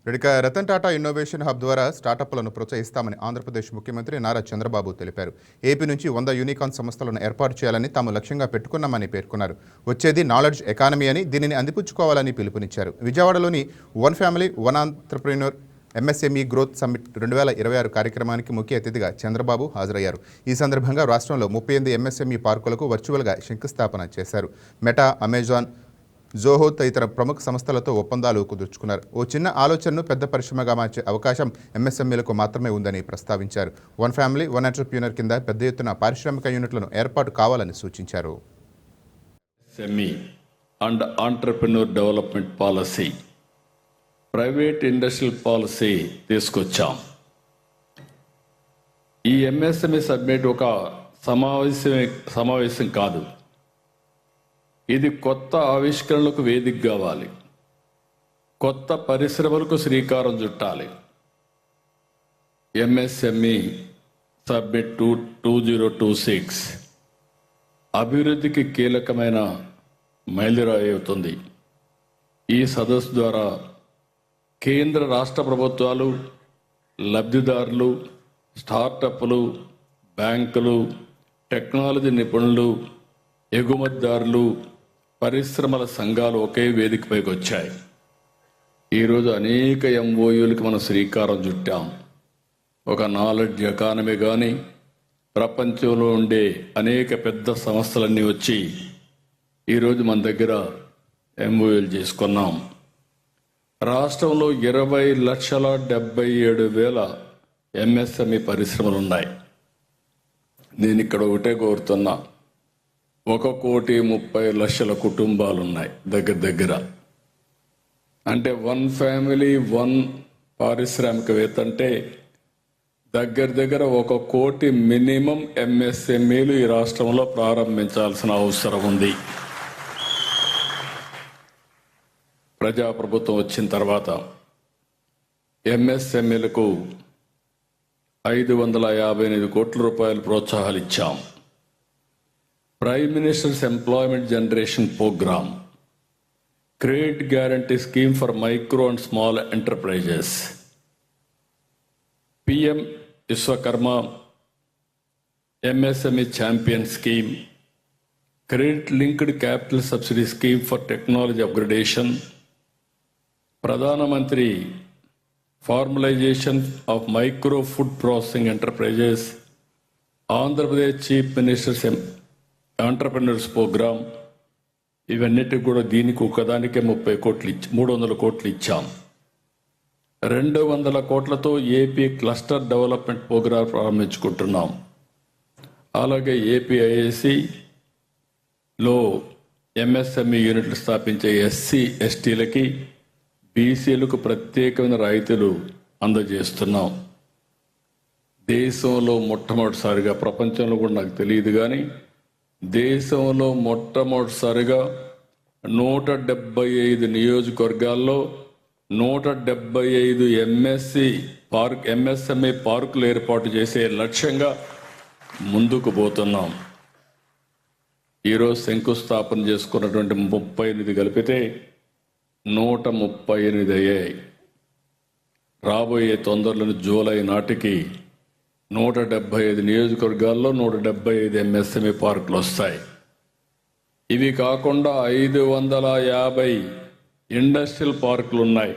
Ratan Tata innovation hub ద్వారా స్టార్టప్లను ప్రోత్సహిస్తామని ఆంధ్రప్రదేశ్ ముఖ్యమంత్రి నారా చంద్రబాబు తెలిపారు. ఏపీ నుంచి 100 యూనికార్న్ సంస్థలను ఏర్పాటు చేయాలని తాము లక్ష్యంగా పెట్టుకున్నామని పేర్కొన్నారు. వచ్చేది నాలెడ్జ్ ఎకానమీ అని, దీనిని అందిపుచ్చుకోవాలని పిలుపునిచ్చారు. విజయవాడలోని one family one entrepreneur MSME growth summit 2026 కార్యక్రమానికి ముఖ్య అతిథిగా చంద్రబాబు హాజరయ్యారు. ఈ సందర్భంగా రాష్ట్రంలో 38 ఎంఎస్ఎంఈ పార్కులకు వర్చువల్గా శంకుస్థాపన చేశారు. మెటా, అమెజాన్, జోహో తదితర ప్రముఖ సంస్థలతో ఒప్పందాలు కుదుర్చుకున్నారు. ఓ చిన్న ఆలోచనను పెద్ద పరిశ్రమగా మార్చే అవకాశం ఎంఎస్ఎంఈలకు మాత్రమే ఉందని ప్రస్తావించారు. వన్ ఫ్యామిలీ వన్ ఎంటర్‌ప్రెన్యూర్ కింద పెద్ద ఎత్తున పారిశ్రామిక యూనిట్లను ఏర్పాటు కావాలని సూచించారు. MSME and entrepreneur development policy, private industrial policy తీసుకొచ్చాం. ఈ ఎంఎస్ఎంఈ సబ్మిట్ ఒక సమావేశం కాదు, ఇది కొత్త ఆవిష్కరణలకు వేదిక కావాలి, కొత్త పరిశ్రమలకు శ్రీకారం చుట్టాలి. ఎంఎస్ఎంఈ సబ్మిట్ 2026 అభివృద్ధికి కీలకమైన మైలురాయి అవుతుంది. ఈ సదస్సు ద్వారా కేంద్ర రాష్ట్ర ప్రభుత్వాలు, లబ్ధిదారులు, స్టార్టప్లు, బ్యాంకులు, టెక్నాలజీ నిపుణులు, ఎగుమతిదారులు, పరిశ్రమల సంఘాలు ఒకే వేదికపైకి వచ్చాయి. ఈరోజు అనేక ఎంఓయూలకి మనం శ్రీకారం చుట్టాం. ఒక నాలెడ్జ్ ఎకానమీ కానీ, ప్రపంచంలో ఉండే అనేక పెద్ద సంస్థలన్నీ వచ్చి ఈరోజు మన దగ్గర ఎంఓయూలు చేసుకున్నాం. రాష్ట్రంలో 20,77,000 ఎంఎస్ఎంఈ పరిశ్రమలు ఉన్నాయి. నేను ఇక్కడ ఒకటే కోరుతున్నా, 1,30,00,000 కుటుంబాలు ఉన్నాయి దగ్గర. అంటే వన్ ఫ్యామిలీ వన్ పారిశ్రామికవేత్త అంటే దగ్గర 1 కోటి మినిమం ఎంఎస్ఎంఈలు ఈ రాష్ట్రంలో ప్రారంభించాల్సిన అవసరం ఉంది. ప్రజాప్రభుత్వం వచ్చిన తర్వాత ఎంఎస్ఎంఈలకు 558 కోట్ల రూపాయలు ప్రోత్సాహాలు ఇచ్చాం. Prime ministers employment generation programme, credit guarantee scheme for micro and small enterprises, PM Vishwakarma MSME champion scheme, credit linked capital subsidy scheme for technology upgradation, ప్రధానమంత్రి formalisation of micro food processing enterprises, Andhra Pradesh chief ministers entrepreneurs programme, ఇవన్నిటికి కూడా దీనికి ఒకదానికే 300 కోట్లు ఇచ్చాం. 200 కోట్లతో AP cluster development programme ప్రారంభించుకుంటున్నాం. అలాగే ఏపీఐఐసిలో ఎంఎస్ఎంఈ యూనిట్లు స్థాపించే ఎస్సీ ఎస్టీలకి, బీసీలకు ప్రత్యేకమైన రాయితీలు అందజేస్తున్నాం. దేశంలో మొట్టమొదటిసారిగా, ప్రపంచంలో కూడా నాకు తెలియదు కానీ దేశంలో మొట్టమొదటిసారిగా 175 నియోజకవర్గాల్లో 175 ఎంఎస్ఎంఈ పార్కులు ఏర్పాటు చేసే లక్ష్యంగా ముందుకు పోతున్నాం. ఈరోజు శంకుస్థాపన చేసుకున్నటువంటి 38 కలిపితే 138 అయ్యాయి. రాబోయే తొందరలోని జూలై నాటికి 175 నియోజకవర్గాల్లో 175 ఎంఎస్ఎంఈ పార్కులు వస్తాయి. ఇవి కాకుండా 550 ఇండస్ట్రియల్ పార్కులు ఉన్నాయి.